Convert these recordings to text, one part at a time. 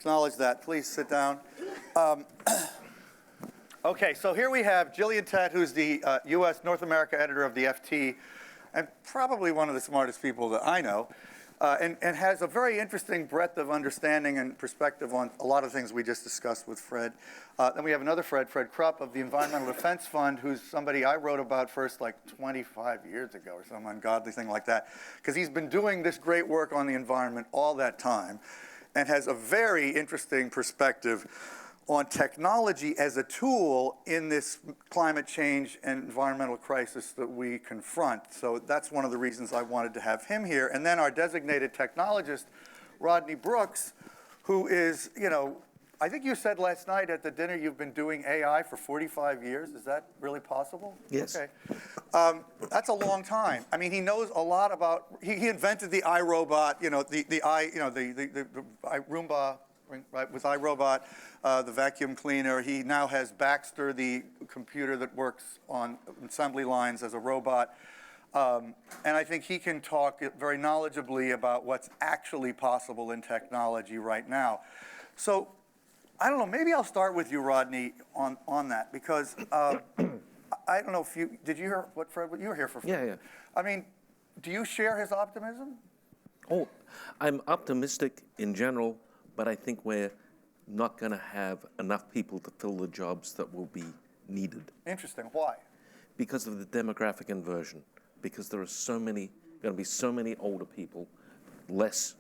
acknowledge that. Please sit down. Okay, so here we have Gillian Tett, who's the U.S. North America editor of the FT, and probably one of the smartest people that I know, and has a very interesting breadth of understanding and perspective on a lot of things we just discussed with Fred. Then we have another Fred Krupp of the Environmental Defense Fund, who's somebody I wrote about first like 25 years ago or some ungodly thing like that, because he's been doing this great work on the environment all that time and has a very interesting perspective on technology as a tool in this climate change and environmental crisis that we confront. So that's one of the reasons I wanted to have him here. And then our designated technologist, Rodney Brooks, who is, you know, I think you said last night at the dinner you've been doing AI for 45 years. Is that really possible? Yes. Okay. That's a long time. I mean, he knows a lot about, he invented the iRobot, you know, the Roomba, right, with iRobot, the vacuum cleaner. He now has Baxter, the computer that works on assembly lines as a robot. And I think he can talk very knowledgeably about what's actually possible in technology right now. So I don't know, maybe I'll start with you, Rodney, on that, because I don't know if you, did you hear what Fred, you were here for Fred. Yeah. I mean, do you share his optimism? Oh, I'm optimistic in general, but I think we're not going to have enough people to fill the jobs that will be needed. Interesting. Why? Because of the demographic inversion. Because there are going to be so many older people, less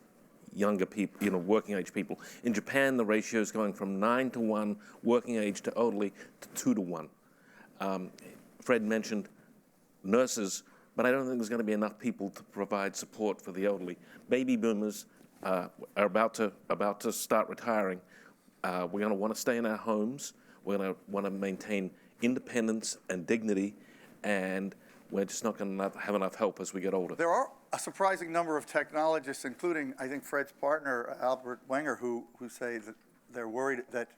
younger people, you know, working age people. In Japan, the ratio is going from 9-to-1 working age to elderly to 2-to-1. Fred mentioned nurses, but I don't think there's going to be enough people to provide support for the elderly. Baby boomers are about to start retiring. We're going to want to stay in our homes. We're going to want to maintain independence and dignity, and we're just not going to have enough help as we get older. There are a surprising number of technologists, including, I think, Fred's partner, Albert Wenger, who say that they're worried that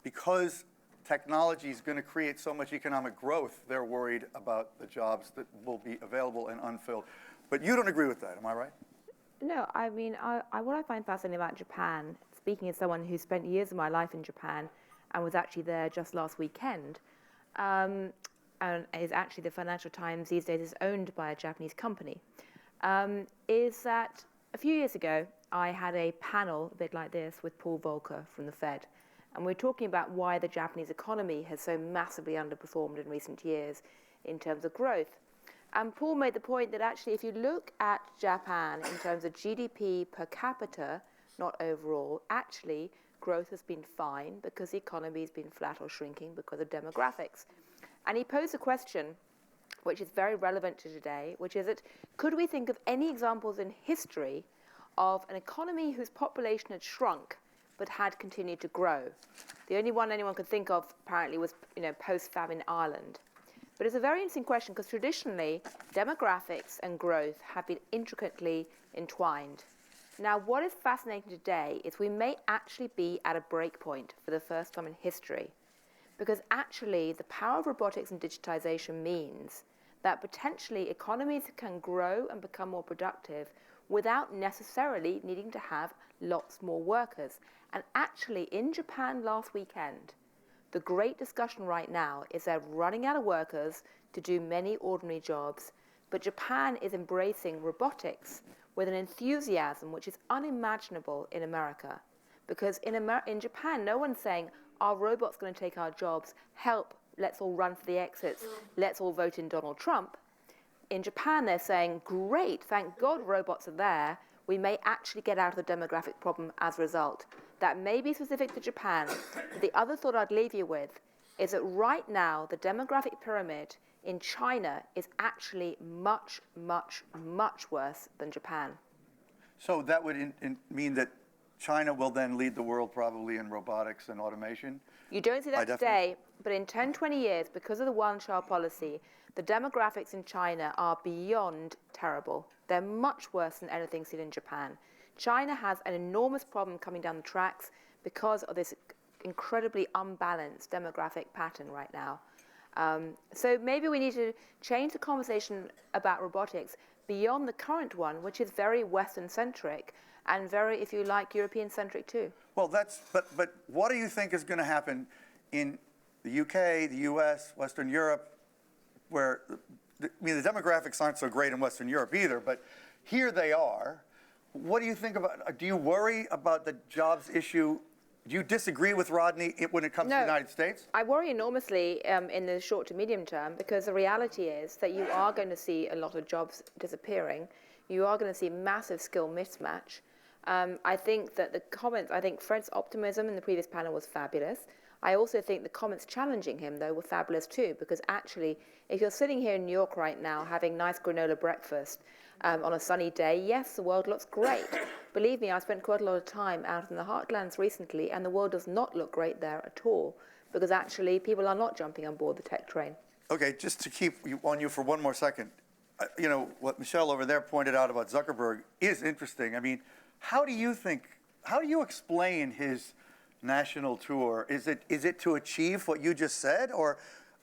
because technology is going to create so much economic growth, they're worried about the jobs that will be available and unfilled. But you don't agree with that, am I right? No, I mean, what I find fascinating about Japan, speaking as someone who spent years of my life in Japan and was actually there just last weekend, and is actually the Financial Times these days is owned by a Japanese company, is that a few years ago, I had a panel a bit like this with Paul Volcker from the Fed. And we were talking about why the Japanese economy has so massively underperformed in recent years in terms of growth. And Paul made the point that actually if you look at Japan in terms of GDP per capita, not overall, actually growth has been fine because the economy has been flat or shrinking because of demographics. And he posed a question which is very relevant to today, which is that could we think of any examples in history of an economy whose population had shrunk but had continued to grow? The only one anyone could think of apparently was, you know, post-famine Ireland. But it's a very interesting question because traditionally demographics and growth have been intricately entwined. Now, what is fascinating today is we may actually be at a break point for the first time in history, because actually the power of robotics and digitization means that potentially economies can grow and become more productive without necessarily needing to have lots more workers. And actually in Japan last weekend, the great discussion right now is they're running out of workers to do many ordinary jobs, but Japan is embracing robotics with an enthusiasm which is unimaginable in America. Because in Japan, no one's saying, our robot's going to take our jobs, help, let's all run for the exits, let's all vote in Donald Trump. In Japan, they're saying, great, thank God robots are there, we may actually get out of the demographic problem as a result. That may be specific to Japan, but the other thought I'd leave you with is that right now, the demographic pyramid in China is actually much, much, much worse than Japan. So that would mean that China will then lead the world probably in robotics and automation? You don't see that today, but in 10, 20 years, because of the one-child policy, the demographics in China are beyond terrible. They're much worse than anything seen in Japan. China has an enormous problem coming down the tracks because of this incredibly unbalanced demographic pattern right now. So maybe we need to change the conversation about robotics beyond the current one, which is very Western-centric, and very, if you like, European-centric too. Well, but what do you think is going to happen in the UK, the US, Western Europe, where, the demographics aren't so great in Western Europe either, but here they are. What do you think about, do you worry about the jobs issue? Do you disagree with Rodney when it comes to the United States? I worry enormously in the short to medium term, because the reality is that you are going to see a lot of jobs disappearing. You are going to see massive skill mismatch. I think that I think Fred's optimism in the previous panel was fabulous. I also think the comments challenging him, though, were fabulous too, because actually, if you're sitting here in New York right now having nice granola breakfast on a sunny day, yes, the world looks great. Believe me, I spent quite a lot of time out in the heartlands recently, and the world does not look great there at all, because actually people are not jumping on board the tech train. Okay, just to keep you on you for one more second, what Michelle over there pointed out about Zuckerberg is interesting. I mean, how do you explain his national tour? Is it to achieve what you just said? Or,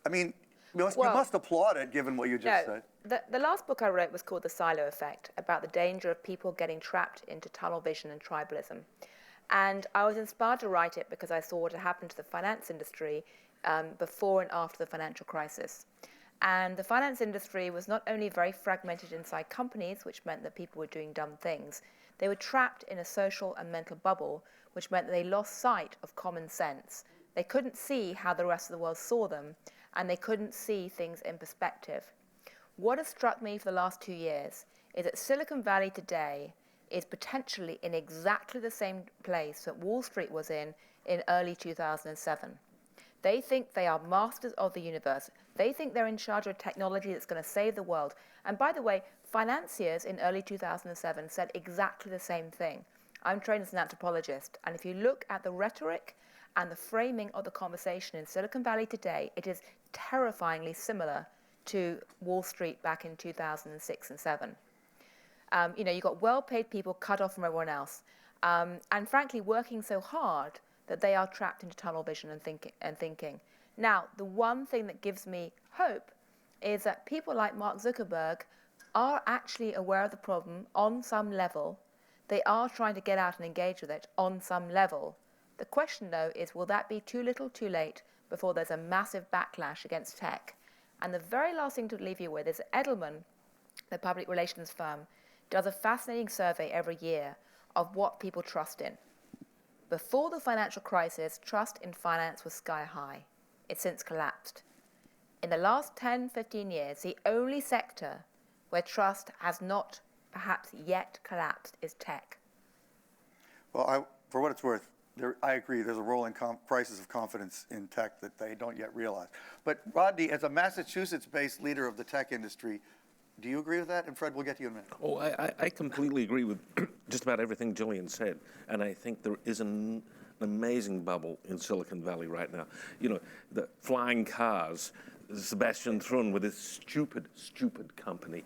I mean, you must applaud it given what you just said. The last book I wrote was called The Silo Effect, about the danger of people getting trapped into tunnel vision and tribalism. And I was inspired to write it because I saw what had happened to the finance industry before and after the financial crisis. And the finance industry was not only very fragmented inside companies, which meant that people were doing dumb things, they were trapped in a social and mental bubble, which meant that they lost sight of common sense. They couldn't see how the rest of the world saw them, and they couldn't see things in perspective. What has struck me for the last 2 years is that Silicon Valley today is potentially in exactly the same place that Wall Street was in early 2007. They think they are masters of the universe. They think they're in charge of technology that's going to save the world. And by the way, financiers in early 2007 said exactly the same thing. I'm trained as an anthropologist, and if you look at the rhetoric and the framing of the conversation in Silicon Valley today, it is terrifyingly similar to Wall Street back in 2006 and 7. You've got well-paid people cut off from everyone else, and frankly working so hard that they are trapped into tunnel vision and thinking. Now, the one thing that gives me hope is that people like Mark Zuckerberg are actually aware of the problem on some level. They are trying to get out and engage with it on some level. The question, though, is will that be too little, too late, before there's a massive backlash against tech? And the very last thing to leave you with is Edelman, the public relations firm, does a fascinating survey every year of what people trust in. Before the financial crisis, trust in finance was sky high. It's since collapsed. In the last 10, 15 years, the only sector where trust has not perhaps yet collapsed is tech. Well, for what it's worth, I agree. There's a rolling crisis of confidence in tech that they don't yet realize. But Rodney, as a Massachusetts-based leader of the tech industry, do you agree with that? And Fred, we'll get to you in a minute. Oh, I completely agree with just about everything Gillian said. And I think there is an amazing bubble in Silicon Valley right now. The flying cars, Sebastian Thrun with his stupid company,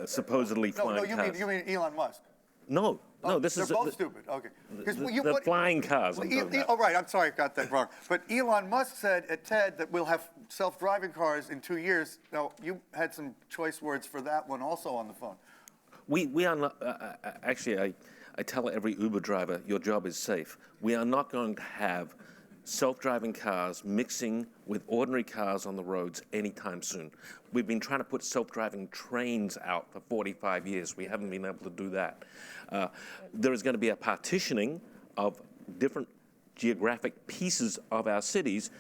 supposedly flying cars. You mean Elon Musk? No, this is... They're both stupid, okay. The flying cars. Oh, right, I'm sorry, I got that wrong. But Elon Musk said at TED that we'll have self-driving cars in 2 years. Now, you had some choice words for that one also on the phone. We are not... actually, I tell every Uber driver, your job is safe. We are not going to have self-driving cars mixing with ordinary cars on the roads anytime soon. We've been trying to put self-driving trains out for 45 years. We haven't been able to do that. There is going to be a partitioning of different geographic pieces of our cities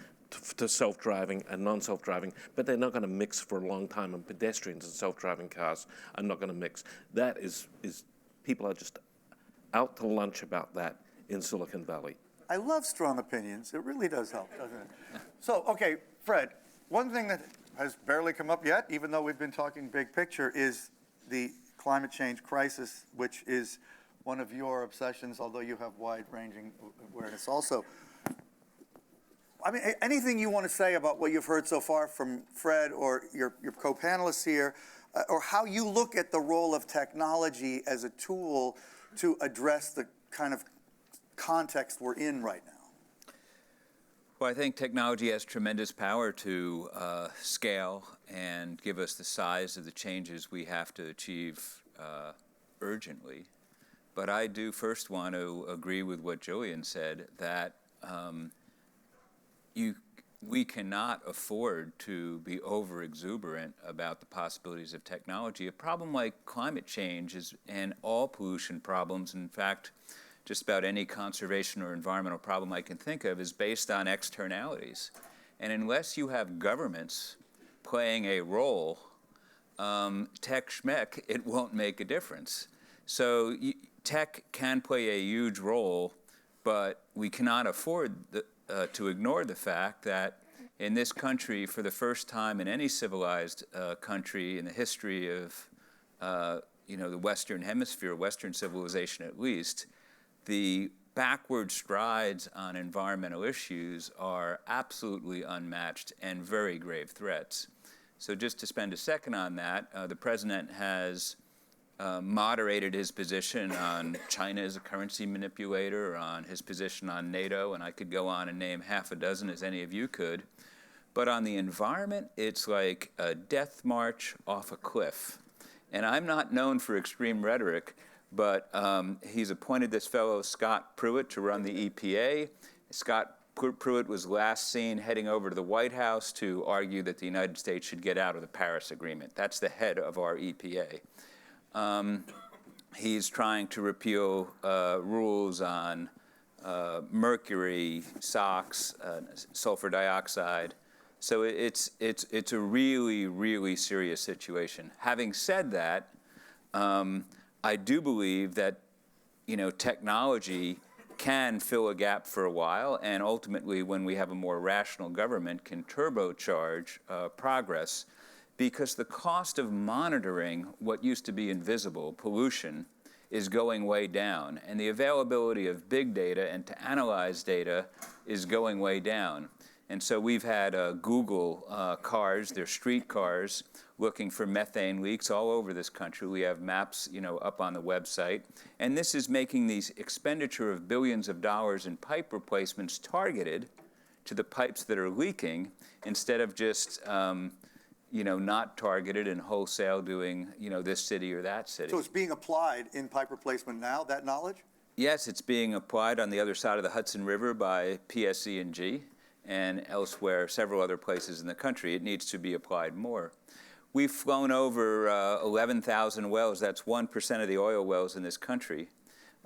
to self-driving and non-self-driving, but they're not going to mix for a long time, and pedestrians and self-driving cars are not going to mix. That is people are just out to lunch about that in Silicon Valley. I love strong opinions. It really does help, doesn't it? So, okay, Fred, one thing that has barely come up yet, even though we've been talking big picture, is the climate change crisis, which is one of your obsessions, although you have wide-ranging awareness also. I mean, anything you want to say about what you've heard so far from Fred or your co-panelists here, or how you look at the role of technology as a tool to address the kind of context we're in right now? Well, I think technology has tremendous power to scale and give us the size of the changes we have to achieve urgently. But I do first want to agree with what Julian said, that we cannot afford to be over-exuberant about the possibilities of technology. A problem like climate change and all pollution problems, in fact, just about any conservation or environmental problem I can think of, is based on externalities. And unless you have governments playing a role, tech schmeck, it won't make a difference. So tech can play a huge role, but we cannot afford to ignore the fact that in this country, for the first time in any civilized country in the history of the Western Hemisphere, Western civilization at least, the backward strides on environmental issues are absolutely unmatched and very grave threats. So just to spend a second on that, the president has moderated his position on China as a currency manipulator, on his position on NATO, and I could go on and name half a dozen, as any of you could. But on the environment, it's like a death march off a cliff. And I'm not known for extreme rhetoric, but he's appointed this fellow, Scott Pruitt, to run the EPA. Scott Pruitt was last seen heading over to the White House to argue that the United States should get out of the Paris Agreement. That's the head of our EPA. He's trying to repeal rules on mercury, SOx, sulfur dioxide. So it's a really, really serious situation. Having said that, I do believe that technology can fill a gap for a while, and ultimately, when we have a more rational government, can turbocharge progress, because the cost of monitoring what used to be invisible, pollution, is going way down, and the availability of big data and to analyze data is going way down. And so we've had Google cars, they're street cars, looking for methane leaks all over this country. We have maps, up on the website. And this is making these expenditure of billions of dollars in pipe replacements targeted to the pipes that are leaking, instead of just, not targeted and wholesale doing, this city or that city. So it's being applied in pipe replacement now, that knowledge? Yes, it's being applied on the other side of the Hudson River by PSE&G. And elsewhere, several other places in the country. It needs to be applied more. We've flown over 11,000 wells. That's 1% of the oil wells in this country,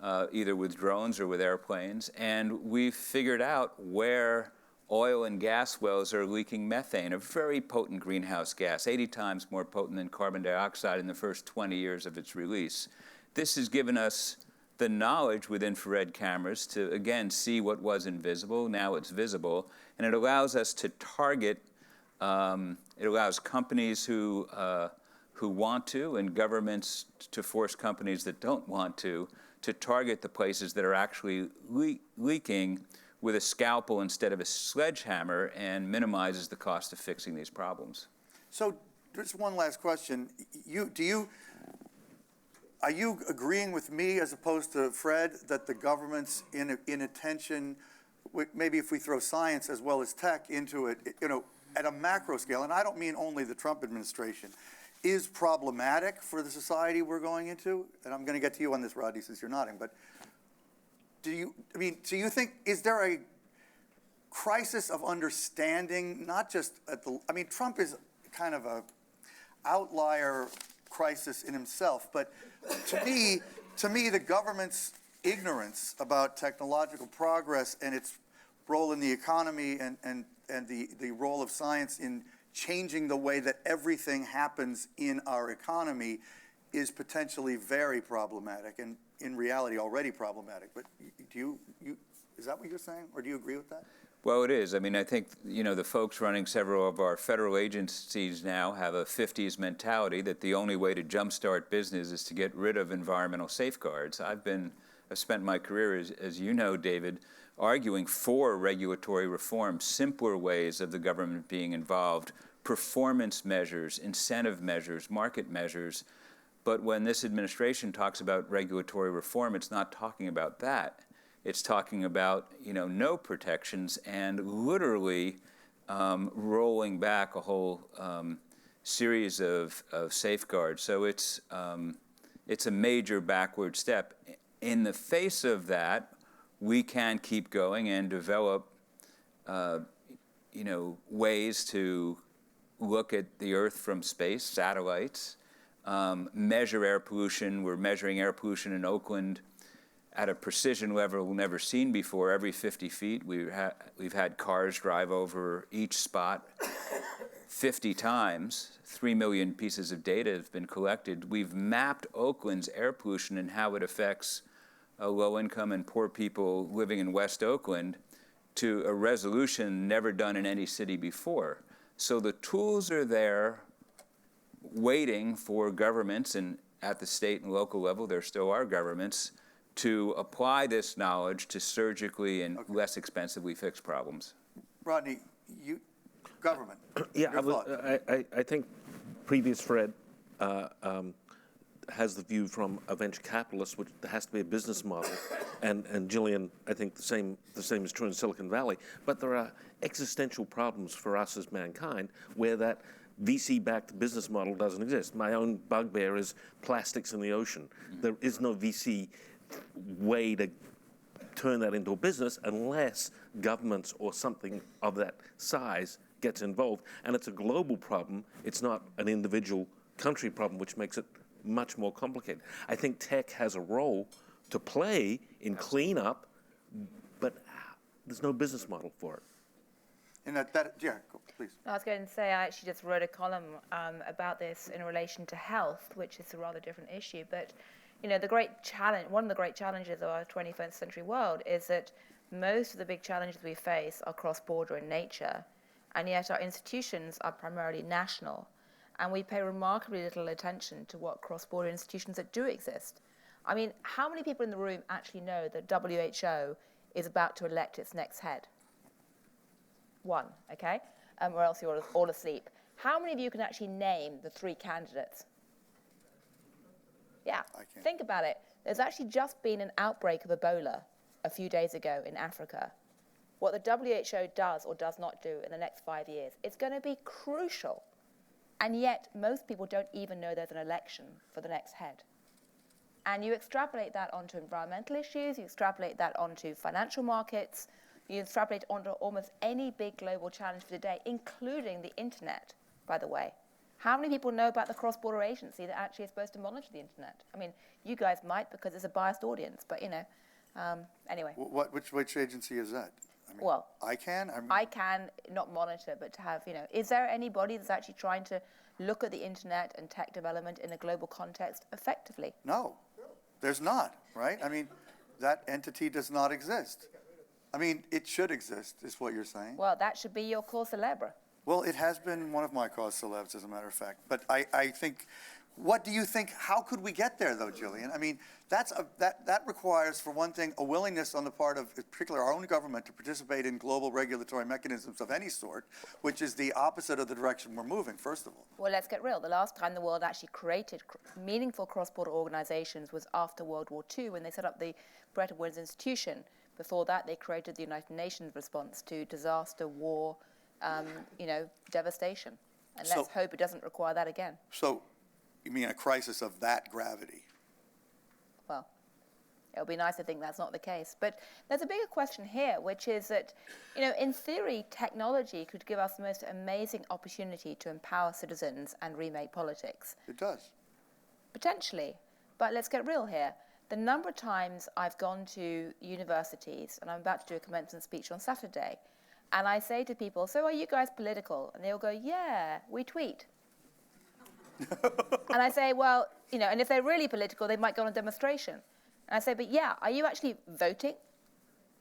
either with drones or with airplanes. And we've figured out where oil and gas wells are leaking methane, a very potent greenhouse gas, 80 times more potent than carbon dioxide in the first 20 years of its release. This has given us the knowledge with infrared cameras to, again, see what was invisible. Now it's visible. And it allows us to target, it allows companies who want to, and governments to force companies that don't want to target the places that are actually leaking with a scalpel instead of a sledgehammer, and minimizes the cost of fixing these problems. So just one last question. Are you agreeing with me, as opposed to Fred, that the government's inattention, maybe if we throw science as well as tech into it, at a macro scale, and I don't mean only the Trump administration, is problematic for the society we're going into? And I'm going to get to you on this, Rodney, since you're nodding. But do you think, is there a crisis of understanding, not just Trump is kind of a outlier crisis in himself, but to me, the government's ignorance about technological progress and its role in the economy and the role of science in changing the way that everything happens in our economy is potentially very problematic, and in reality already problematic. But is that what you're saying, or do you agree with that? Well, it is. I think, the folks running several of our federal agencies now have a 50s mentality that the only way to jumpstart business is to get rid of environmental safeguards. I've spent my career, as you know, David, arguing for regulatory reform, simpler ways of the government being involved, performance measures, incentive measures, market measures. But when this administration talks about regulatory reform, it's not talking about that. It's talking about, no protections and literally rolling back a whole series of safeguards. So it's a major backward step. in the face of that, we can keep going and develop, ways to look at the Earth from space, satellites, measure air pollution. We're measuring air pollution in Oakland at a precision level never seen before. Every 50 feet, we've had cars drive over each spot 50 times. 3 million pieces of data have been collected. We've mapped Oakland's air pollution and how it affects low-income and poor people living in West Oakland to a resolution never done in any city before. So the tools are there waiting for governments, and at the state and local level, there still are governments, to apply this knowledge to surgically and less expensively fix problems. Rodney, government. Yeah, your thoughts. I think previous Fred has the view from a venture capitalist, which there has to be a business model, and Gillian, I think the same is true in Silicon Valley. But there are existential problems for us as mankind where that VC-backed business model doesn't exist. My own bugbear is plastics in the ocean. There is no VC way to turn that into a business unless governments or something of that size gets involved. And it's a global problem. It's not an individual country problem, which makes it much more complicated. I think tech has a role to play in cleanup, but there's no business model for it. And please. I was going to say, I actually just wrote a column about this in relation to health, which is a rather different issue. But, the great challenge, one of the great challenges of our 21st century world is that most of the big challenges we face are cross-border in nature, and yet our institutions are primarily national. And we pay remarkably little attention to what cross-border institutions that do exist. I mean, how many people in the room actually know that WHO is about to elect its next head? One, okay? Or else you're all asleep. How many of you can actually name the 3 candidates? Yeah, I can't. Think about it. There's actually just been an outbreak of Ebola a few days ago in Africa. What the WHO does or does not do in the next 5 years, it's going to be crucial. And yet, most people don't even know there's an election for the next head. And you extrapolate that onto environmental issues, you extrapolate that onto financial markets, you extrapolate onto almost any big global challenge for today, including the internet, by the way. How many people know about the cross-border agency that actually is supposed to monitor the internet? I mean, you guys might because it's a biased audience, but anyway. Which agency is that? I mean, Well, ICANN? I can not monitor, but to have, is there anybody that's actually trying to look at the internet and tech development in a global context effectively? No, there's not, right? I mean, that entity does not exist. I mean, it should exist, is what you're saying. Well, that should be your cause célèbre. Well, it has been one of my cause celebs, as a matter of fact. But I think, what do you think, how could we get there, though, Gillian? I mean, that requires, for one thing, a willingness on the part of, particularly our own government, to participate in global regulatory mechanisms of any sort, which is the opposite of the direction we're moving, first of all. Well, let's get real. The last time the world actually created meaningful cross-border organizations was after World War II, when they set up the Bretton Woods Institution. Before that, they created the United Nations response to disaster, war, devastation. And let's hope it doesn't require that again. So, you mean a crisis of that gravity? Well, it would be nice to think that's not the case. But there's a bigger question here, which is that, in theory, technology could give us the most amazing opportunity to empower citizens and remake politics. It does. Potentially. But let's get real here. The number of times I've gone to universities, and I'm about to do a commencement speech on Saturday, and I say to people, so are you guys political? And they all go, yeah, we tweet. And I say, well, and if they're really political, they might go on a demonstration. And I say, but yeah, are you actually voting?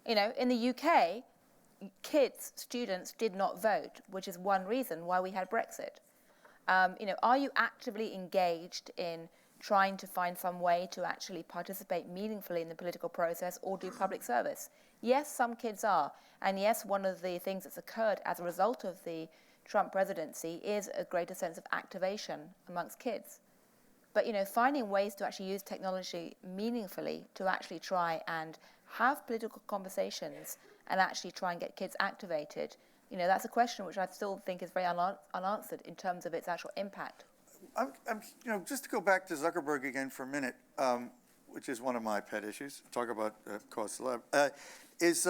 In the UK, students did not vote, which is one reason why we had Brexit. Are you actively engaged in trying to find some way to actually participate meaningfully in the political process or do public service? Yes, some kids are. And yes, one of the things that's occurred as a result of the Trump presidency is a greater sense of activation amongst kids. But, finding ways to actually use technology meaningfully to actually try and have political conversations and actually try and get kids activated, that's a question which I still think is very unanswered in terms of its actual impact. Just to go back to Zuckerberg again for a minute, which is one of my pet issues, talk about cause celeb, is,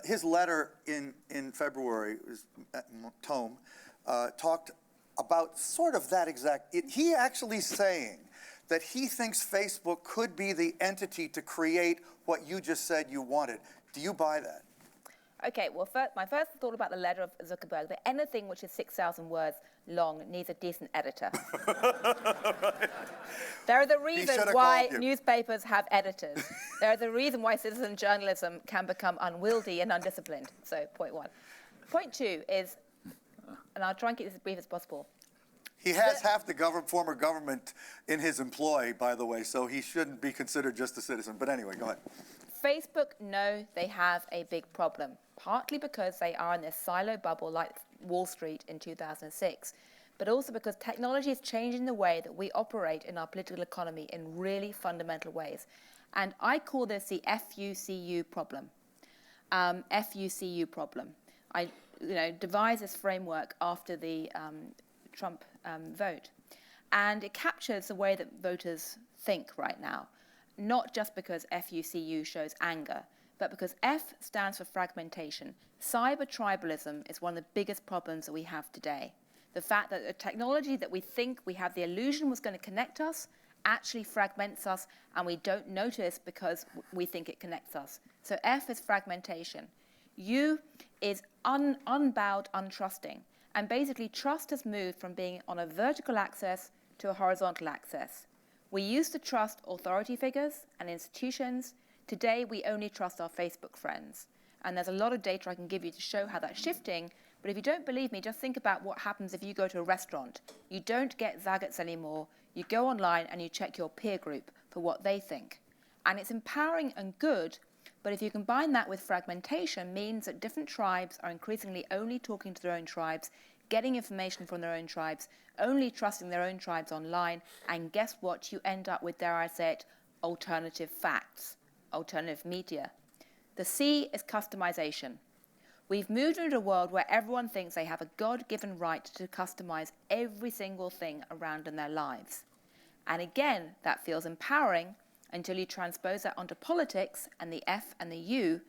his letter in February, his tome, talked about sort of that exact, he actually saying that he thinks Facebook could be the entity to create what you just said you wanted. Do you buy that? Okay, well, my first thought about the letter of Zuckerberg, that anything which is 6,000 words long needs a decent editor. There are the reasons why newspapers have editors. There are the reason why citizen journalism can become unwieldy and undisciplined. So, point one. Point two is, and I'll try and keep this as brief as possible. He has half the former government in his employ, by the way, so he shouldn't be considered just a citizen. But anyway, go ahead. Facebook know they have a big problem, partly because they are in this silo bubble like Wall Street in 2006, but also because technology is changing the way that we operate in our political economy in really fundamental ways. And I call this the FUCU problem. FUCU problem. I devised this framework after the Trump vote. And it captures the way that voters think right now. Not just because FUCU shows anger, but because F stands for fragmentation. Cyber tribalism is one of the biggest problems that we have today. The fact that the technology that we think we have the illusion was going to connect us actually fragments us, and we don't notice because we think it connects us. So F is fragmentation. U is unbowed, untrusting. And basically, trust has moved from being on a vertical axis to a horizontal axis. We used to trust authority figures and institutions. Today, we only trust our Facebook friends. And there's a lot of data I can give you to show how that's shifting. But if you don't believe me, just think about what happens if you go to a restaurant. You don't get zaggets anymore. You go online and you check your peer group for what they think. And it's empowering and good. But if you combine that with fragmentation, means that different tribes are increasingly only talking to their own tribes, getting information from their own tribes, only trusting their own tribes online, and guess what? You end up with, dare I say it, alternative facts, alternative media. The C is customization. We've moved into a world where everyone thinks they have a God-given right to customize every single thing around in their lives. And again, that feels empowering until you transpose that onto politics and the F and the U,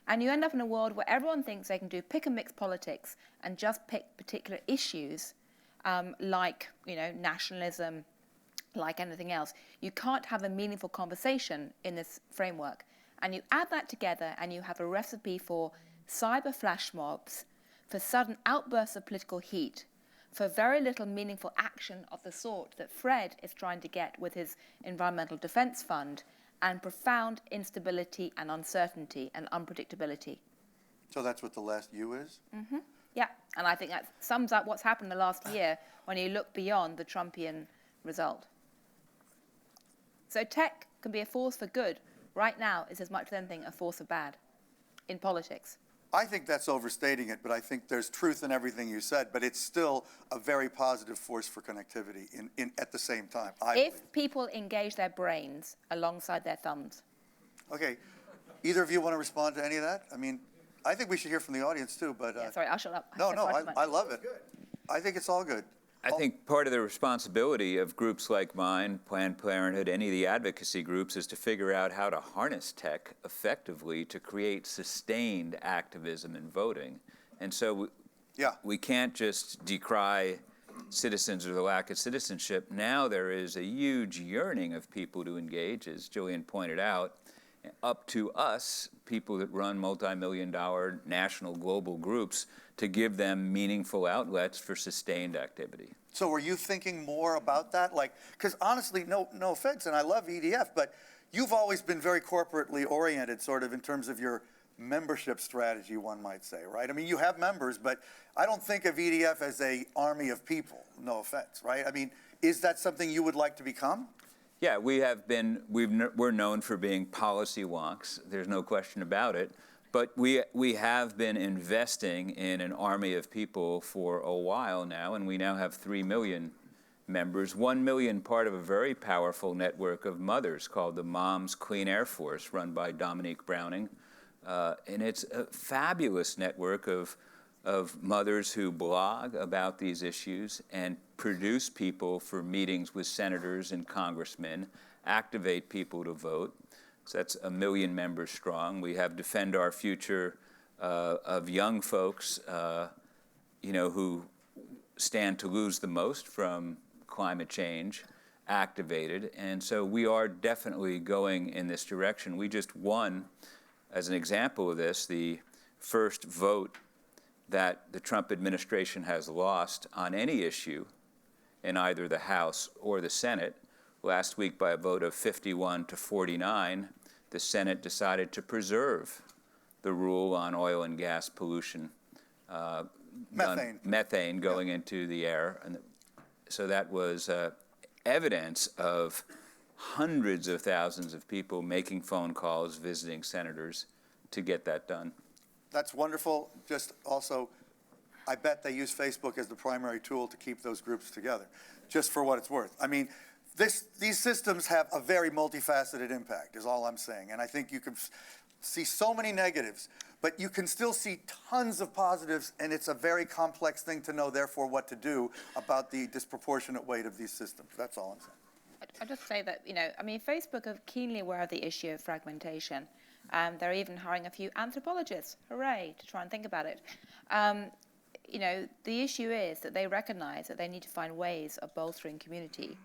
and you end up in a world where everyone thinks they can do pick and mix politics and just pick particular issues like nationalism, like anything else. You can't have a meaningful conversation in this framework. And you add that together and you have a recipe for cyber flash mobs, for sudden outbursts of political heat, for very little meaningful action of the sort that Fred is trying to get with his Environmental Defense Fund, and profound instability and uncertainty and unpredictability. So that's what the last U is? Mm-hmm. Yeah, and I think that sums up what's happened the last year when you look beyond the Trumpian result. So tech can be a force for good. Right now, it's as much as anything a force for bad in politics. I think that's overstating it, but I think there's truth in everything you said, but it's still a very positive force for connectivity at the same time, I believe. People engage their brains alongside their thumbs. Okay, either of you want to respond to any of that? I mean, I think we should hear from the audience too, but... Yeah, sorry, I'll shut up. No, I love it. I think it's all good. I think part of the responsibility of groups like mine, Planned Parenthood, any of the advocacy groups, is to figure out how to harness tech effectively to create sustained activism in voting. And so we can't just decry citizens or the lack of citizenship. Now there is a huge yearning of people to engage, as Jillian pointed out, up to us, people that run multi-million-dollar national global groups, to give them meaningful outlets for sustained activity. So are you thinking more about that? Like, because honestly, no offense, and I love EDF, but you've always been very corporately oriented, sort of in terms of your membership strategy, one might say, right? I mean, you have members, but I don't think of EDF as an army of people, no offense, right? I mean, is that something you would like to become? Yeah, we're known for being policy wonks. There's no question about it. But we have been investing in an army of people for a while now, and we now have 3 million members, 1 million part of a very powerful network of mothers called the Moms Clean Air Force, run by Dominique Browning. And it's a fabulous network of mothers who blog about these issues and produce people for meetings with senators and congressmen, activate people to vote. So that's 1 million members strong. We have Defend Our Future of young folks, who stand to lose the most from climate change, activated. And so we are definitely going in this direction. We just won, as an example of this, the first vote that the Trump administration has lost on any issue in either the House or the Senate. Last week, by a vote of 51 to 49, the Senate decided to preserve the rule on oil and gas pollution, methane going into the air. And so that was evidence of hundreds of thousands of people making phone calls, visiting senators to get that done. That's wonderful. Just also, I bet they use Facebook as the primary tool to keep those groups together, just for what it's worth. I mean, these systems have a very multifaceted impact, is all I'm saying. And I think you can see so many negatives, but you can still see tons of positives, and it's a very complex thing to know, therefore, what to do about the disproportionate weight of these systems. That's all I'm saying. I'll just say that, Facebook are keenly aware of the issue of fragmentation. They're even hiring a few anthropologists, hooray, to try and think about it. The issue is that they recognize that they need to find ways of bolstering community.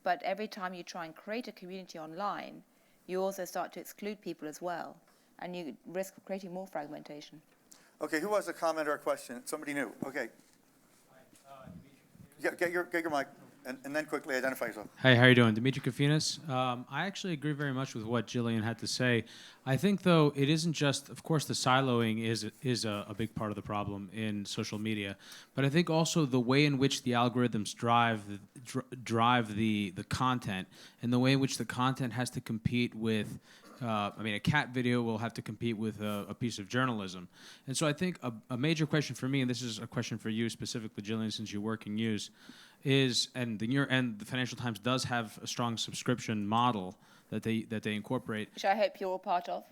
But every time you try and create a community online, you also start to exclude people as well, and you risk creating more fragmentation. Okay, who has a comment or a question? Somebody new. Okay. Get your mic, and then quickly identify yourself. Hey, how are you doing? Dimitri Kofinas. I actually agree very much with what Jillian had to say. I think, though, it isn't just, of course, the siloing is a big part of the problem in social media, but I think also the way in which the algorithms drive the content, and the way in which the content has to compete with, a cat video will have to compete with a piece of journalism. And so I think a major question for me, and this is a question for you specifically, Jillian, since you work in news, is, and the Financial Times does have a strong subscription model that they incorporate. Which I hope you're all part of.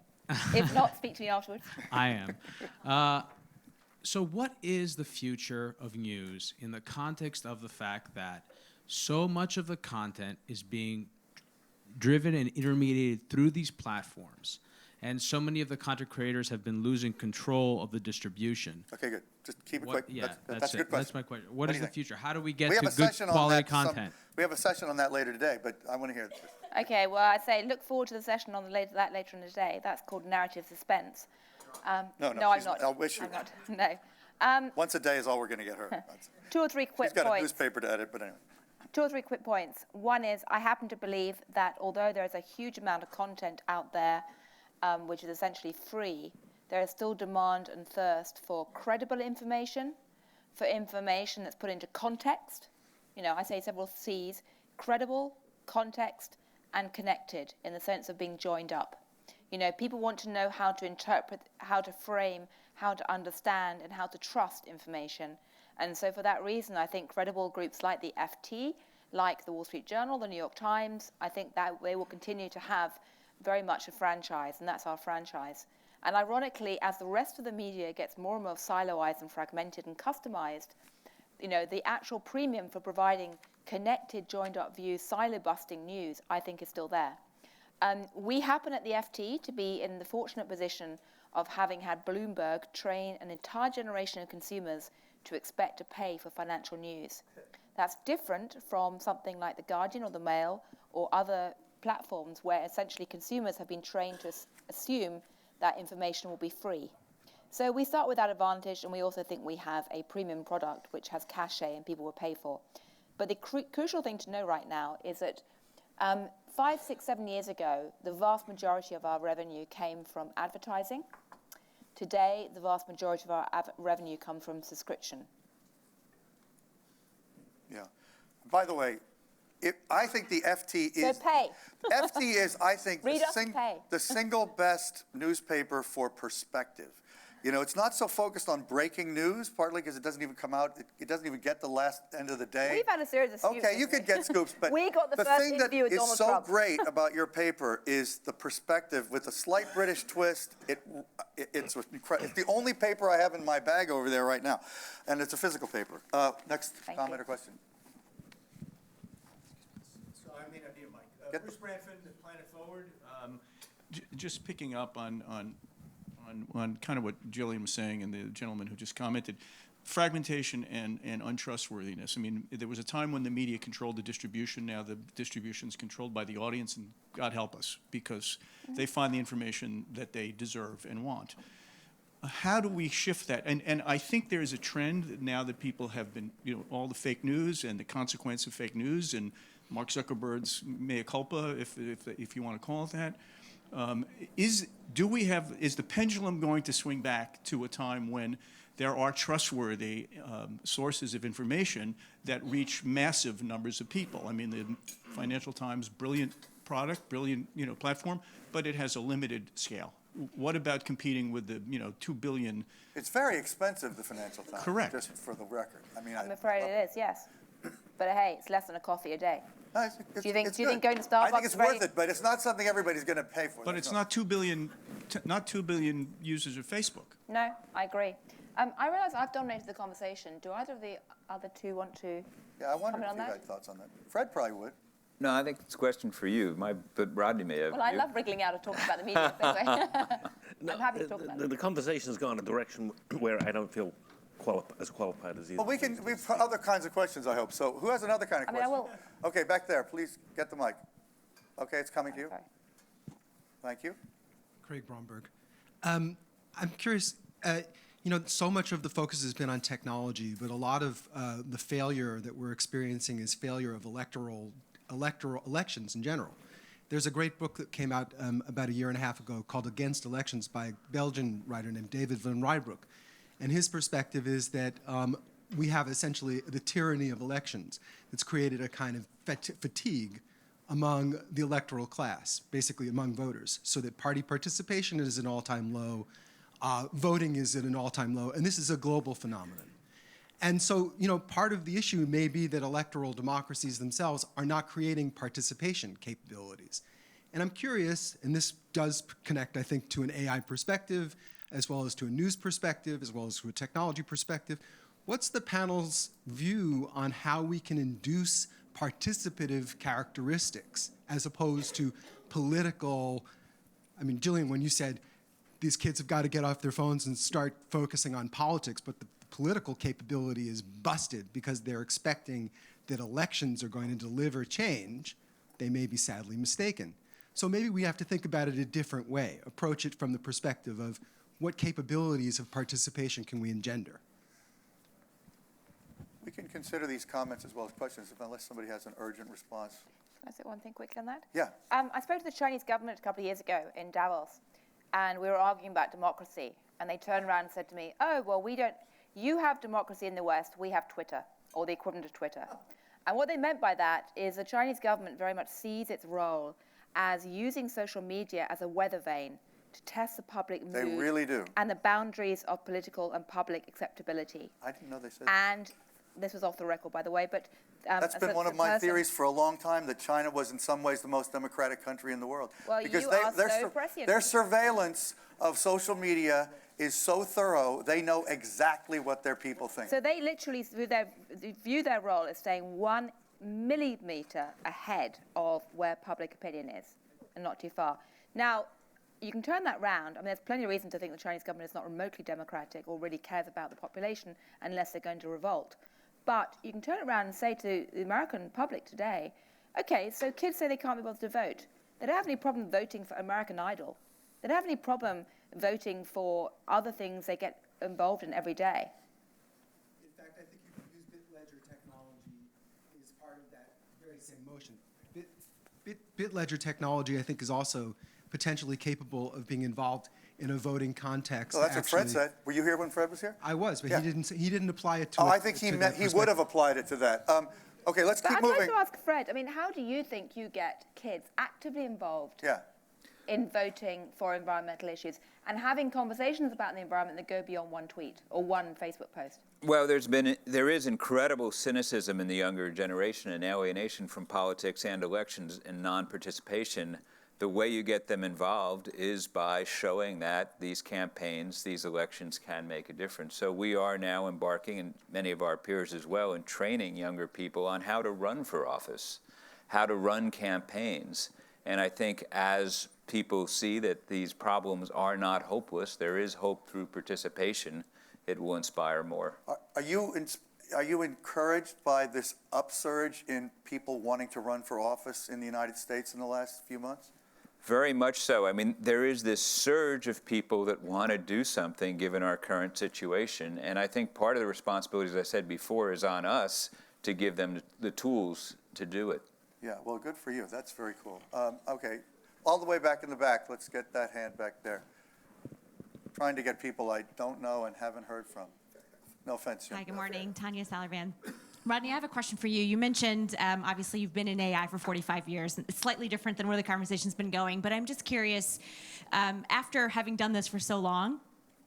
If not, speak to me afterwards. I am. So what is the future of news in the context of the fact that so much of the content is being driven and intermediated through these platforms, and so many of the content creators have been losing control of the distribution? Okay, good. Just keep it quick. Yeah, that's a good question. That's my question. What is the future? How do we get We have to a good session on quality that content? We have a session on that later today, but I want to hear this. Okay, well, I'd say look forward to the session on that later in the day. That's called narrative suspense. No, I'm not. I wish you I'm were. not. No. Once a day is all we're going to get her. Two or three quick She's got points. a newspaper to edit, but anyway. Two or three quick points. One is I happen to believe that although there is a huge amount of content out there, which is essentially free, there is still demand and thirst for credible information, for information that's put into context. I say several C's: credible, context, and connected, in the sense of being joined up. People want to know how to interpret, how to frame, how to understand, and how to trust information. And so for that reason, I think credible groups like the FT, like the Wall Street Journal, the New York Times, I think that they will continue to have very much a franchise, and that's our franchise. And ironically, as the rest of the media gets more and more siloized and fragmented and customized, the actual premium for providing connected, joined-up views, silo-busting news, I think is still there. We happen at the FT to be in the fortunate position of having had Bloomberg train an entire generation of consumers to expect to pay for financial news. That's different from something like The Guardian or The Mail or other platforms where essentially consumers have been trained to assume that information will be free. So we start with that advantage, and we also think we have a premium product which has cachet and people will pay for. But the crucial thing to know right now is that 5, 6, 7 years ago, the vast majority of our revenue came from advertising. Today, the vast majority of our revenue comes from subscription. Yeah. By the way, I think the FT is... So pay. FT is, I think, Read us and pay. the single best newspaper for perspective. It's not so focused on breaking news, partly because it doesn't even come out, it doesn't even get the last end of the day. We've had a series of scoops. Okay, you could get scoops, but we got the first thing that interview with is Donald so Trump. great about your paper is the perspective with a slight British twist. It's the only paper I have in my bag over there right now, and it's a physical paper. Next comment or question. So I may not need a mic. Bruce Branford, Planet Forward. Just picking up on kind of what Jillian was saying and the gentleman who just commented, fragmentation and untrustworthiness. I mean, there was a time when the media controlled the distribution. Now the distribution is controlled by the audience, and God help us, because they find the information that they deserve and want. How do we shift that? And I think there is a trend now that people have been, all the fake news and the consequence of fake news, and Mark Zuckerberg's mea culpa, if you want to call it that. Is the pendulum going to swing back to a time when there are trustworthy sources of information that reach massive numbers of people? I mean, the Financial Times, brilliant product, brilliant platform, but it has a limited scale. What about competing with the 2 billion? It's very expensive, the Financial Times. Correct. Just for the record. I mean, I'm afraid it is, yes. But hey, it's less than a coffee a day. No, Do you think good. going to Starbucks I think it's is very- worth it, but it's not something everybody's going to pay for. But it's not 2 billion, not 2 billion users of Facebook. No, I agree. I realise I've dominated the conversation. Do either of the other two want to Yeah, I wonder comment if on you that? had thoughts on that. Fred probably would. No, I think it's a question for you. But Rodney may have. Well, I love wriggling out of talking about the media. So I'm happy to talk about it. The conversation has gone a direction where I don't feel as qualified as you. Well, we've other kinds of questions, I hope. So who has another kind of I mean, I question? will. Okay, back there. Please get the mic. Okay, it's coming to you. Sorry. Thank you. Craig Bromberg. I'm curious, so much of the focus has been on technology, but a lot of the failure that we're experiencing is failure of electoral elections in general. There's a great book that came out about a year and a half ago called Against Elections by a Belgian writer named David van Rijbroek. And his perspective is that we have essentially the tyranny of elections that's created a kind of fatigue among the electoral class, basically among voters, so that party participation is at an all-time low, voting is at an all-time low, and this is a global phenomenon. And so, part of the issue may be that electoral democracies themselves are not creating participation capabilities. And I'm curious, and this does connect, I think, to an AI perspective, as well as to a news perspective, as well as to a technology perspective. What's the panel's view on how we can induce participative characteristics as opposed to political? I mean, Jillian, when you said these kids have got to get off their phones and start focusing on politics, but the political capability is busted because they're expecting that elections are going to deliver change, they may be sadly mistaken. So maybe we have to think about it a different way, approach it from the perspective of what capabilities of participation can we engender? We can consider these comments as well as questions, unless somebody has an urgent response. Can I say one thing quickly on that? Yeah. I spoke to the Chinese government a couple of years ago in Davos, and we were arguing about democracy. And they turned around and said to me, "Oh, well, you have democracy in the West, we have Twitter, or the equivalent of Twitter." And what they meant by that is the Chinese government very much sees its role as using social media as a weather vane to test the public mood. They really do. And the boundaries of political and public acceptability. I didn't know they said that. And this was off the record, by the way, but That's been one of my theories for a long time, that China was in some ways the most democratic country in the world. Well, because you are so prescient. their surveillance of social media is so thorough, they know exactly what their people think. So they literally view their role as staying 1 millimeter ahead of where public opinion is, and not too far. Now, you can turn that round. I mean, there's plenty of reason to think the Chinese government is not remotely democratic or really cares about the population unless they're going to revolt. But you can turn it around and say to the American public today, okay, so kids say they can't be bothered to vote. They don't have any problem voting for American Idol. They don't have any problem voting for other things they get involved in every day. In fact, I think you could use bit ledger technology as part of that very same motion. Bit ledger technology, I think, is also potentially capable of being involved in a voting context. Oh, that's what Fred said. Were you here when Fred was here? I was, but Yeah. he didn't apply it to. Oh, I think he would have applied it to that. Okay, let's But keep I'd moving. like to ask Fred, I mean, how do you think you get kids actively involved Yeah. in voting for environmental issues and having conversations about the environment that go beyond one tweet or one Facebook post? Well, there is incredible cynicism in the younger generation and alienation from politics and elections and non-participation. The way you get them involved is by showing that these campaigns, these elections can make a difference. So we are now embarking, and many of our peers as well, in training younger people on how to run for office. how to run campaigns. And I think as people see that these problems are not hopeless, there is hope through participation, it will inspire more. Are you encouraged by this upsurge in people wanting to run for office in the United States in the last few months? Very much so. I mean, there is this surge of people that want to do something given our current situation. And I think part of the responsibility, as I said before, is on us to give them the tools to do it. Yeah, well, good for you. That's very cool. Okay, all the way back in the back. Let's get that hand back there. Trying to get people I don't know and haven't heard from. No offense. Hi, good morning. Tanya Salavan. Rodney, I have a question for you. You mentioned, obviously, you've been in AI for 45 years. It's slightly different than where the conversation's been going, but I'm just curious, after having done this for so long,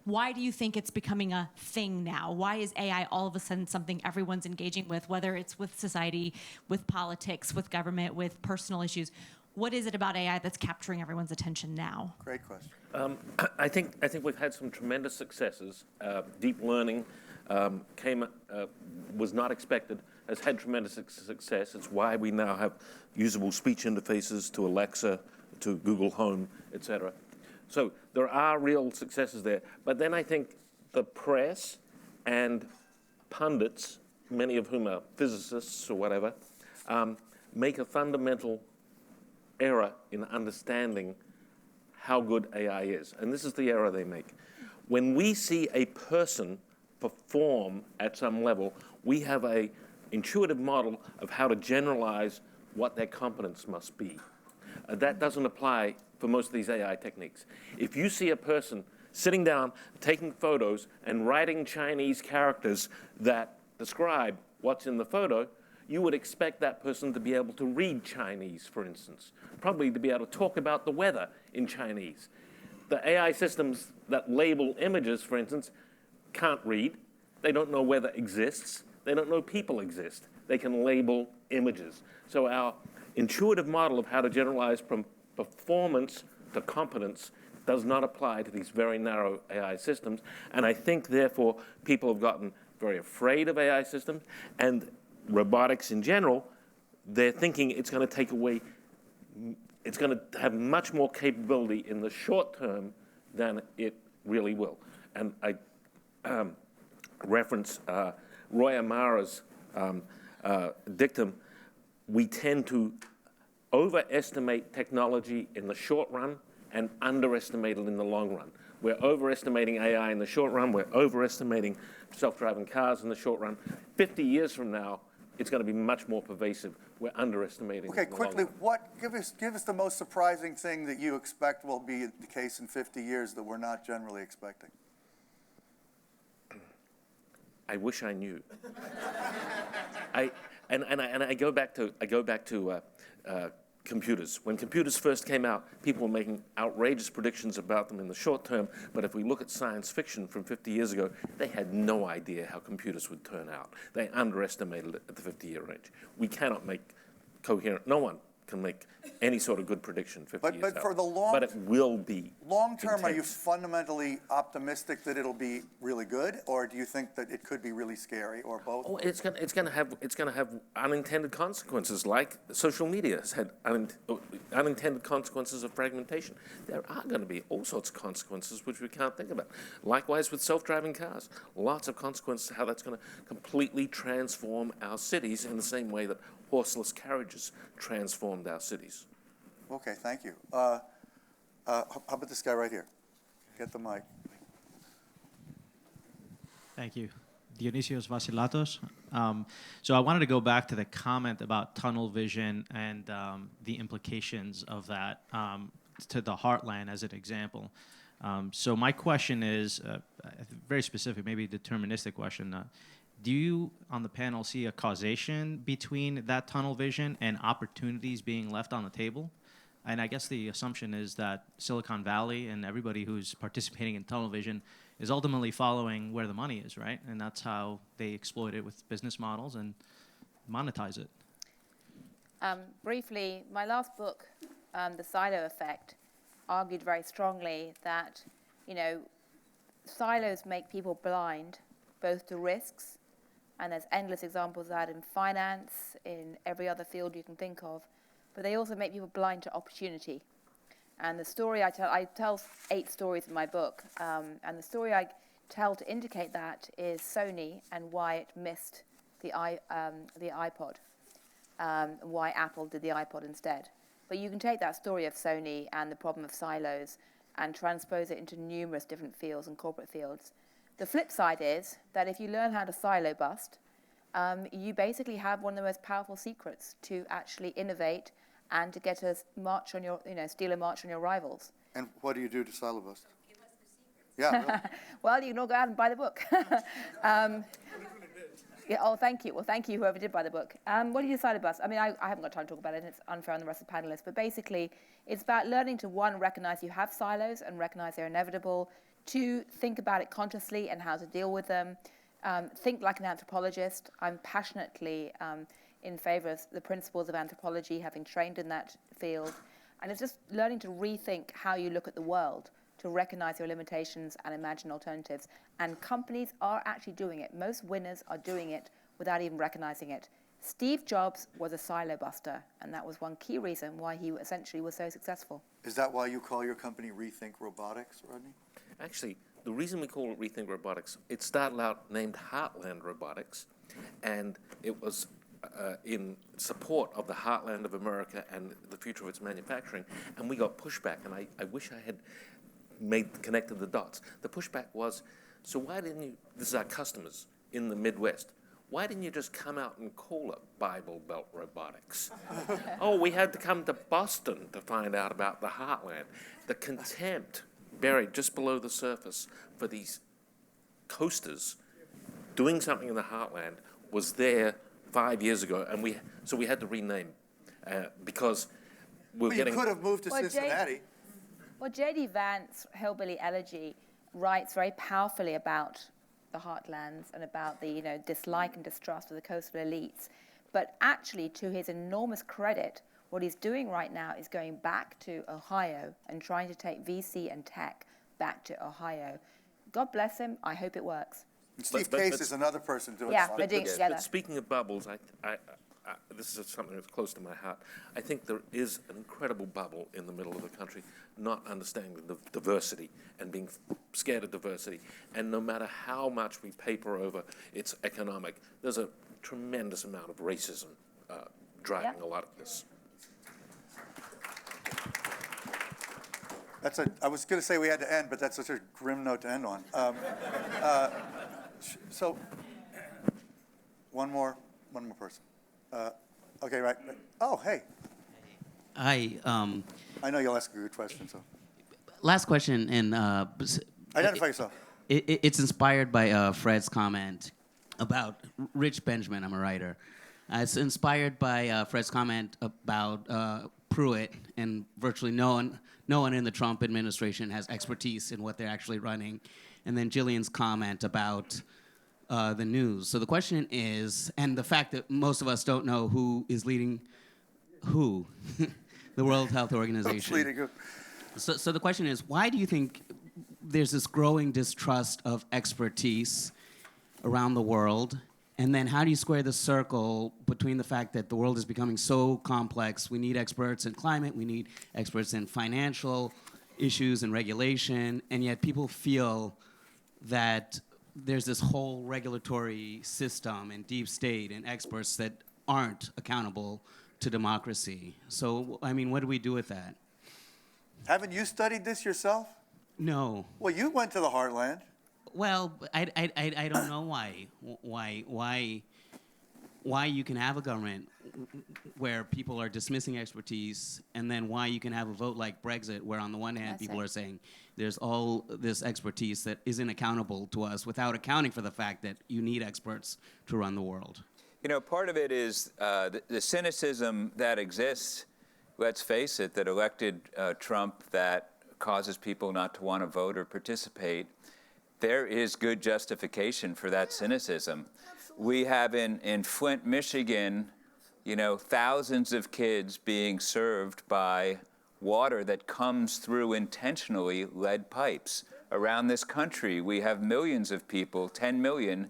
why do you think it's becoming a thing now? Why is AI all of a sudden something everyone's engaging with, whether it's with society, with politics, with government, with personal issues? What is it about AI that's capturing everyone's attention now? Great question. I think we've had some tremendous successes. Deep learning was not expected, has had tremendous success. It's why we now have usable speech interfaces to Alexa, to Google Home, etc. So there are real successes there. But then I think the press and pundits, many of whom are physicists or whatever, make a fundamental error in understanding how good AI is. And this is the error they make. When we see a person perform at some level, we have an intuitive model of how to generalize what their competence must be. That doesn't apply for most of these AI techniques. If you see a person sitting down, taking photos, and writing Chinese characters that describe what's in the photo, you would expect that person to be able to read Chinese, for instance, probably to be able to talk about the weather in Chinese. The AI systems that label images, for instance, can't read. They don't know weather exists. They don't know people exist. They can label images. So our intuitive model of how to generalize from performance to competence does not apply to these very narrow AI systems. And I think, therefore, people have gotten very afraid of AI systems and robotics in general. They're thinking it's going to take away, it's going to have much more capability in the short term than it really will. And I reference Roy Amara's dictum. We tend to overestimate technology in the short run and underestimate it in the long run. We're overestimating AI in the short run. We're overestimating self-driving cars in the short run. 50 years from now, it's going to be much more pervasive. We're underestimating. Okay, it in the long quickly, run. give us the most surprising thing that you expect will be the case in 50 years that we're not generally expecting. I wish I knew. I go back to computers. When computers first came out, people were making outrageous predictions about them in the short term. But if we look at science fiction from 50 years ago, they had no idea how computers would turn out. They underestimated it at the 50-year range. We cannot make coherent. No one can make any sort of good prediction 50 years out. But for the long, but it will be long term, are you intense. fundamentally optimistic that it'll be really good, or do you think that it could be really scary, or both? Oh, it's going to have unintended consequences, like social media has had unintended consequences of fragmentation. There are going to be all sorts of consequences which we can't think about. Likewise with self-driving cars, lots of consequences how that's going to completely transform our cities in the same way that horseless carriages transformed our cities. Okay, thank you. How about this guy right here? Get the mic. Thank you. Dionysios Vasilatos. So I wanted to go back to the comment about tunnel vision and the implications of that to the heartland as an example. So my question is very specific, maybe a deterministic question. Do you, on the panel, see a causation between that tunnel vision and opportunities being left on the table? And I guess the assumption is that Silicon Valley and everybody who's participating in tunnel vision is ultimately following where the money is, right? And that's how they exploit it with business models and monetize it. Briefly, my last book, The Silo Effect, argued very strongly that, silos make people blind, both to risks And there's endless examples of that in finance, in every other field you can think of. But they also make people blind to opportunity. And the story I tell 8 stories in my book. And the story I tell to indicate that is Sony and why it missed the iPod, why Apple did the iPod instead. But you can take that story of Sony and the problem of silos and transpose it into numerous different fields and corporate fields. The flip side is that if you learn how to silo bust, you basically have one of the most powerful secrets to actually innovate and to get a march on your, steal a march on your rivals. And what do you do to silo bust? Yeah. Really. Well, you can all go out and buy the book. Yeah, oh, thank you. Well, thank you, whoever did buy the book. What do you decide about? I mean, I haven't got time to talk about it, and it's unfair on the rest of the panelists. But basically, it's about learning to, 1, recognize you have silos and recognize they're inevitable. 2, think about it consciously and how to deal with them. Think like an anthropologist. I'm passionately in favor of the principles of anthropology, having trained in that field. And it's just learning to rethink how you look at the world, to recognize your limitations and imagine alternatives. And companies are actually doing it. Most winners are doing it without even recognizing it. Steve Jobs was a silo buster, and that was one key reason why he essentially was so successful. Is that why you call your company Rethink Robotics, Rodney? Actually, the reason we call it Rethink Robotics, it started out named Heartland Robotics, and it was in support of the heartland of America and the future of its manufacturing, and we got pushback, and I wish I had connected the dots. The pushback was, so why didn't you, this is our customers in the Midwest, why didn't you just come out and call it Bible Belt Robotics? Oh, we had to come to Boston to find out about the heartland. The contempt buried just below the surface for these coasters doing something in the heartland was there 5 years ago, and we had to rename because we're getting. You could have moved to Cincinnati. Well, J.D. Vance's Hillbilly Elegy writes very powerfully about the heartlands and about the dislike and distrust of the coastal elites. But actually, to his enormous credit, what he's doing right now is going back to Ohio and trying to take VC and tech back to Ohio. God bless him. I hope it works. And Steve Case is another person doing Yeah, something. they're doing it together. But speaking of bubbles, this is something that's close to my heart. I think there is an incredible bubble in the middle of the country, not understanding the diversity and being scared of diversity. And no matter how much we paper over its economic, there's a tremendous amount of racism driving a lot of this. I was going to say we had to end, but that's such a grim note to end on. So, one more person. Okay, right. Oh, hey. Hi. I know you'll ask a good question, so. Last question, and Identify yourself. It's inspired by Fred's comment about Rich Benjamin. I'm a writer. It's inspired by Fred's comment about Pruitt, and virtually no one in the Trump administration has expertise in what they're actually running. And then Jillian's comment about the news. So the question is, and the fact that most of us don't know who is leading who, the World Health Organization. Leading who? So the question is, why do you think there's this growing distrust of expertise around the world? And then how do you square the circle between the fact that the world is becoming so complex? We need experts in climate, we need experts in financial issues and regulation, and yet people feel that there's this whole regulatory system and deep state and experts that aren't accountable to democracy. So, I mean, what do we do with that? Haven't you studied this yourself? No. Well, you went to the Heartland. Well, I don't know why you can have a government where people are dismissing expertise, and then why you can have a vote like Brexit, where on the one hand people are saying there's all this expertise that isn't accountable to us, without accounting for the fact that you need experts to run the world. You know, part of it is the cynicism that exists, let's face it, that elected Trump, that causes people not to want to vote or participate. There is good justification for that cynicism. We have in Flint, Michigan, thousands of kids being served by water that comes through intentionally lead pipes. Around this country, we have millions of people, 10 million,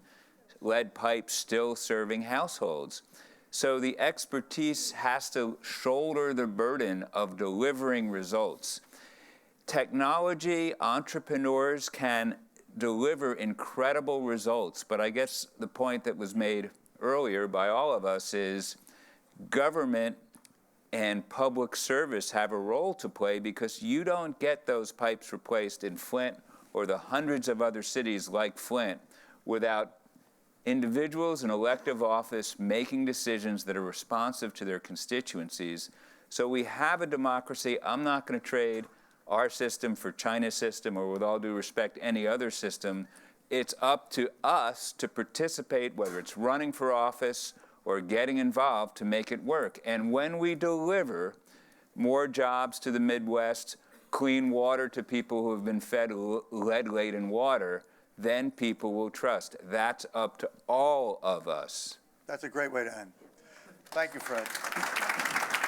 lead pipes still serving households. So the expertise has to shoulder the burden of delivering results. Technology entrepreneurs can deliver incredible results, but I guess the point that was made earlier by all of us is government and public service have a role to play, because you don't get those pipes replaced in Flint or the hundreds of other cities like Flint without individuals in elective office making decisions that are responsive to their constituencies. So we have a democracy. I'm not going to trade our system for China's system, or, with all due respect, any other system. It's up to us to participate, whether it's running for office or getting involved, to make it work. And when we deliver more jobs to the Midwest, clean water to people who have been fed lead-laden water, then people will trust. That's up to all of us. That's a great way to end. Thank you, Fred.